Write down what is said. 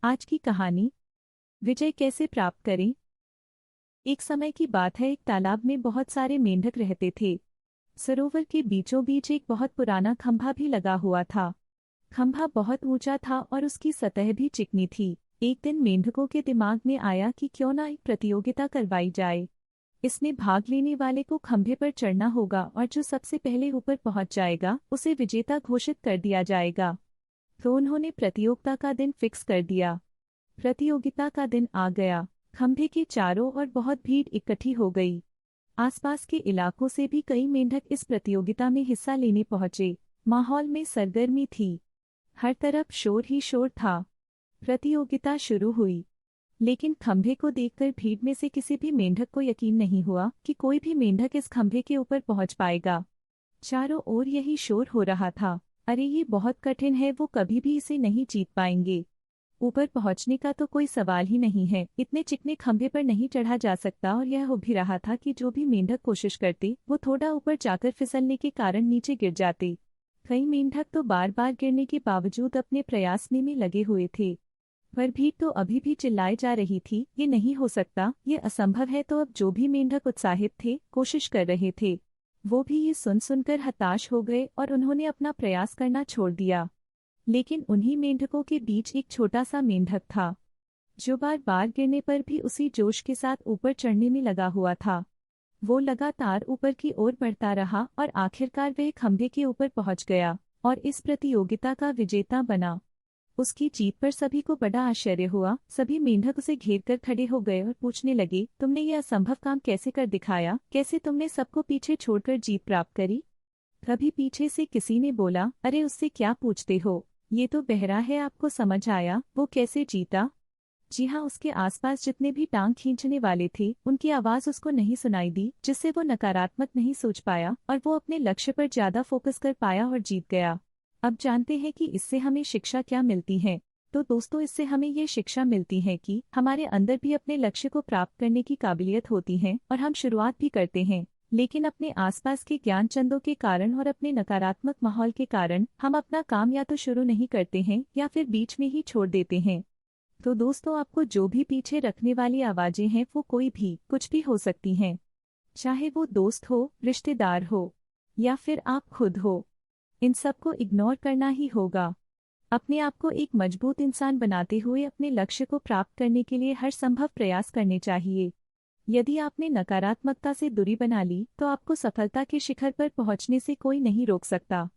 आज की कहानी विजय कैसे प्राप्त करें। एक समय की बात है, एक तालाब में बहुत सारे मेंढक रहते थे। सरोवर के बीचों बीच एक बहुत पुराना खंभा भी लगा हुआ था। खंभा बहुत ऊंचा था और उसकी सतह भी चिकनी थी। एक दिन मेंढकों के दिमाग में आया कि क्यों ना एक प्रतियोगिता करवाई जाए। इसमें भाग लेने वाले को खंभे पर चढ़ना होगा और जो सबसे पहले ऊपर पहुंच जाएगा उसे विजेता घोषित कर दिया जाएगा। तो उन्होंने प्रतियोगिता का दिन फिक्स कर दिया। प्रतियोगिता का दिन आ गया। खंभे के चारों ओर बहुत भीड़ इकट्ठी हो गई। आसपास के इलाकों से भी कई मेंढक इस प्रतियोगिता में हिस्सा लेने पहुंचे। माहौल में सरगर्मी थी। हर तरफ शोर ही शोर था। प्रतियोगिता शुरू हुई, लेकिन खंभे को देखकर भीड़ में से किसी भी मेंढक को यकीन नहीं हुआ कि कोई भी मेंढक इस खंभे के ऊपर पहुंच पाएगा। चारों ओर यही शोर हो रहा था, अरे ये बहुत कठिन है, वो कभी भी इसे नहीं जीत पाएंगे। ऊपर पहुंचने का तो कोई सवाल ही नहीं है, इतने चिकने खंभे पर नहीं चढ़ा जा सकता। और यह हो भी रहा था कि जो भी मेंढक कोशिश करते वो थोड़ा ऊपर जाकर फिसलने के कारण नीचे गिर जाते। कई मेंढक तो बार बार गिरने के बावजूद अपने प्रयास में लगे हुए थे, पर भीड़ तो अभी भी चिल्लाई जा रही थी, ये नहीं हो सकता, ये असंभव है। तो अब जो भी मेंढक उत्साहित थे, कोशिश कर रहे थे, वो भी ये सुन सुनकर हताश हो गए और उन्होंने अपना प्रयास करना छोड़ दिया। लेकिन उन्हीं मेंढकों के बीच एक छोटा सा मेंढक था, जो बार बार गिरने पर भी उसी जोश के साथ ऊपर चढ़ने में लगा हुआ था। वो लगातार ऊपर की ओर बढ़ता रहा और आखिरकार वह खंभे के ऊपर पहुंच गया और इस प्रतियोगिता का विजेता बना। उसकी जीत पर सभी को बड़ा आश्चर्य हुआ। सभी मेंढक उसे घेर कर खड़े हो गए और पूछने लगे, तुमने यह असंभव काम कैसे कर दिखाया, कैसे तुमने सबको पीछे छोड़कर जीत प्राप्त करी। तभी पीछे से किसी ने बोला, अरे उससे क्या पूछते हो, ये तो बहरा है, आपको समझ आया वो कैसे जीता। जी हाँ, उसके आसपास जितने भी टांग खींचने वाले थे उनकी आवाज उसको नहीं सुनाई दी, जिससे वो नकारात्मक नहीं सोच पाया और वो अपने लक्ष्य पर ज्यादा फोकस कर पाया और जीत गया। अब जानते हैं कि इससे हमें शिक्षा क्या मिलती है। तो दोस्तों, इससे हमें ये शिक्षा मिलती है कि हमारे अंदर भी अपने लक्ष्य को प्राप्त करने की काबिलियत होती है और हम शुरुआत भी करते हैं, लेकिन अपने आसपास के ज्ञान चंदों के कारण और अपने नकारात्मक माहौल के कारण हम अपना काम या तो शुरू नहीं करते हैं या फिर बीच में ही छोड़ देते हैं। तो दोस्तों, आपको जो भी पीछे रखने वाली आवाजें हैं वो कोई भी कुछ भी हो सकती हैं, चाहे वो दोस्त हो, रिश्तेदार हो या फिर आप खुद हो, इन सबको इग्नोर करना ही होगा। अपने आप को एक मजबूत इंसान बनाते हुए अपने लक्ष्य को प्राप्त करने के लिए हर संभव प्रयास करने चाहिए। यदि आपने नकारात्मकता से दूरी बना ली तो आपको सफलता के शिखर पर पहुंचने से कोई नहीं रोक सकता।